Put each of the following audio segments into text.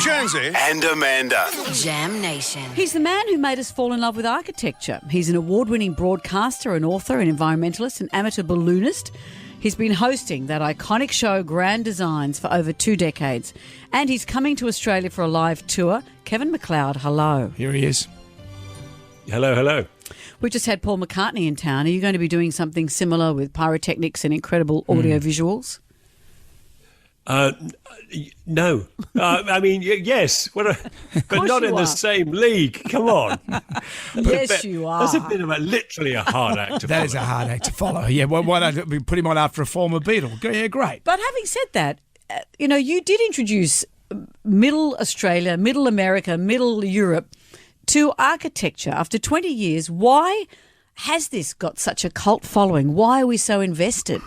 Jonesy and Amanda. Jam Nation. He's the man who made us fall in love with architecture. He's an award-winning broadcaster, an author, an environmentalist, an amateur balloonist. He's been hosting that iconic show, Grand Designs, for over 2 decades. And he's coming to Australia for a live tour. Kevin McCloud, hello. Here he is. Hello, hello. We just had Paul McCartney in town. Are you going to be doing something similar with pyrotechnics and incredible audio visuals? No. I mean, yes, but not in the same league. Come on. Yes, you are. That's a bit of literally a hard act to follow. That is a hard act to follow. Yeah, well, why don't we put him on after a former Beatle? Yeah, great. But having said that, you did introduce Middle Australia, Middle America, Middle Europe to architecture after 20 years. Why has this got such a cult following? Why are we so invested?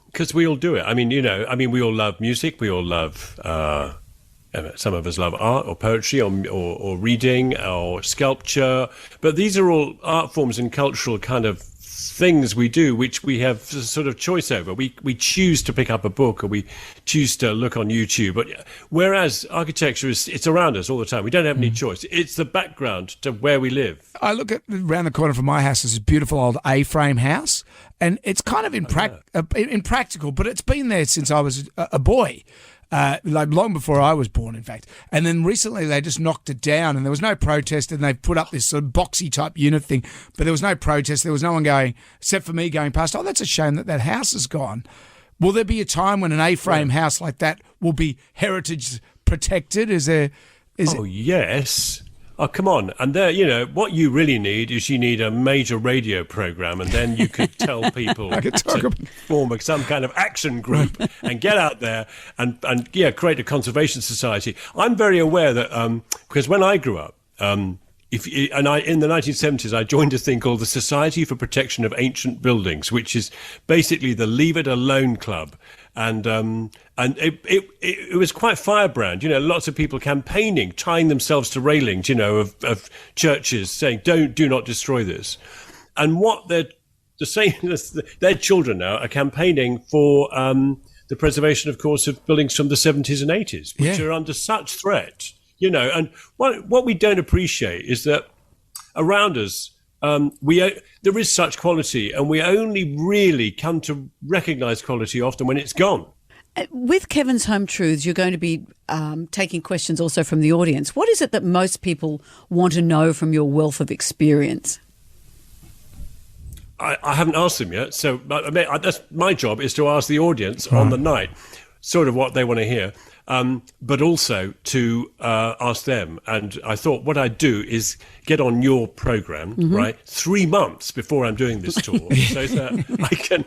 Because we all do it. I mean, we all love music. We all love, some of us love art or poetry or reading or sculpture. But these are all art forms and cultural kind of things we do, which we have sort of choice over. We choose to pick up a book or we choose to look on YouTube. But whereas architecture it's around us all the time. We don't have any choice. It's the background to where we live. I look at around the corner from my house. There's a beautiful old A-frame house, and it's kind of impractical, but it's been there since I was a boy. Like long before I was born, in fact. And then recently they just knocked it down and there was no protest and they put up this sort of boxy type unit thing, but there was no protest. There was no one going, except for me going past, oh, that's a shame that house is gone. Will there be a time when an A-frame house like that will be heritage protected? Yes. Oh, come on. And there, what you really need is you need a major radio program, and then you could tell people to form some kind of action group and get out there and create a conservation society. I'm very aware that because when I grew up, in the 1970s, I joined a thing called the Society for Protection of Ancient Buildings, which is basically the Leave It Alone Club. And it was quite firebrand, lots of people campaigning, tying themselves to railings, of churches saying, do not destroy this. And what they're saying is their children now are campaigning for the preservation, of course, of buildings from the 70s and 80s, which are under such threat, And what we don't appreciate is that around us, there is such quality, and we only really come to recognise quality often when it's gone. With Kevin's Home Truths, you're going to be taking questions also from the audience. What is it that most people want to know from your wealth of experience? I haven't asked them yet, so that's my job, is to ask the audience on the night sort of what they want to hear. But also to ask them. And I thought what I'd do is get on your program, right, 3 months before I'm doing this tour, so that I can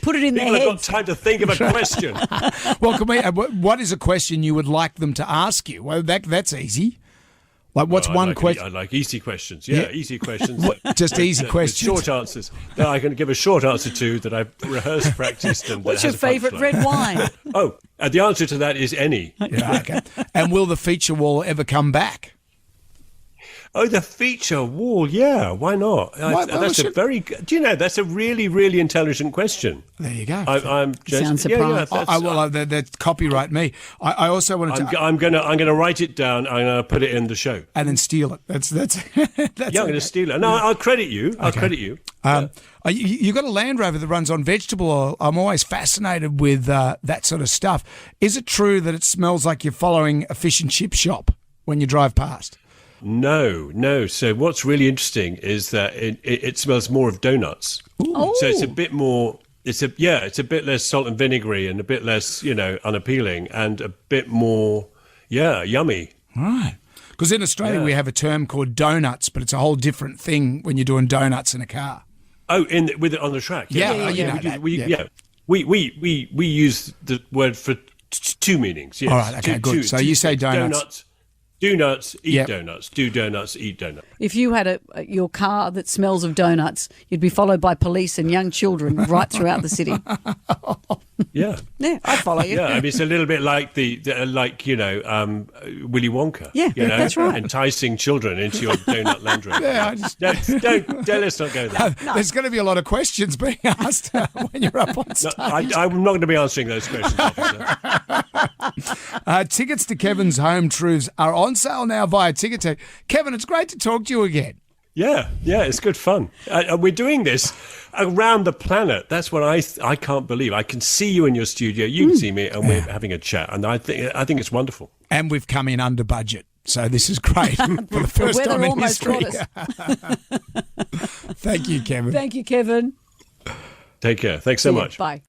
put it in their heads. I've got time to think of a question. Well, what is a question you would like them to ask you? Well, that's easy. Like, what's one question? I like easy questions. Yeah, easy questions. Just easy questions. Short answers. No, I can give a short answer to that I've rehearsed, practiced, and what's your favourite red wine? The answer to that is any. Yeah, okay. And will the feature wall ever come back? Oh, the feature wall, yeah, why not? That's a really, really intelligent question. There you go. I'm just sounds surprised. That's copyright me. I also wanted to. I'm gonna write it down. I'm gonna put it in the show and then steal it. That's I'm gonna steal it. No, I'll credit you. I'll credit you. You got a Land Rover that runs on vegetable oil. I'm always fascinated with that sort of stuff. Is it true that it smells like you're following a fish and chip shop when you drive past? No. So what's really interesting is that it smells more of donuts. Ooh. So it's a bit more. It's a bit less salt and vinegary and a bit less, unappealing and a bit more, yummy. Right. Because in Australia we have a term called donuts, but it's a whole different thing when you're doing donuts in a car. Oh, with it on the track. We use the word for two meanings. Yes. All right. Okay. Good. So you say donuts. Do nuts, eat donuts. Do donuts, eat donuts. If you had your car that smells of donuts, you'd be followed by police and young children right throughout the city. Yeah, I follow you. Yeah, I mean it's a little bit like Willy Wonka. Yeah, that's right. Enticing children into your donut Land Rover. Let's not go there. No. There's going to be a lot of questions being asked when you're up on stage. I'm not going to be answering those questions, officer. Tickets to Kevin's Home Truths are on sale now via Ticket Tech. Kevin, it's great to talk to you again. Yeah, it's good fun. We're doing this around the planet. That's what I can't believe. I can see you in your studio. You can see me, and we're having a chat. And I think it's wonderful. And we've come in under budget, so this is great for the first time in history. Thank you, Kevin. Thank you, Kevin. Take care. Thanks so much. Bye.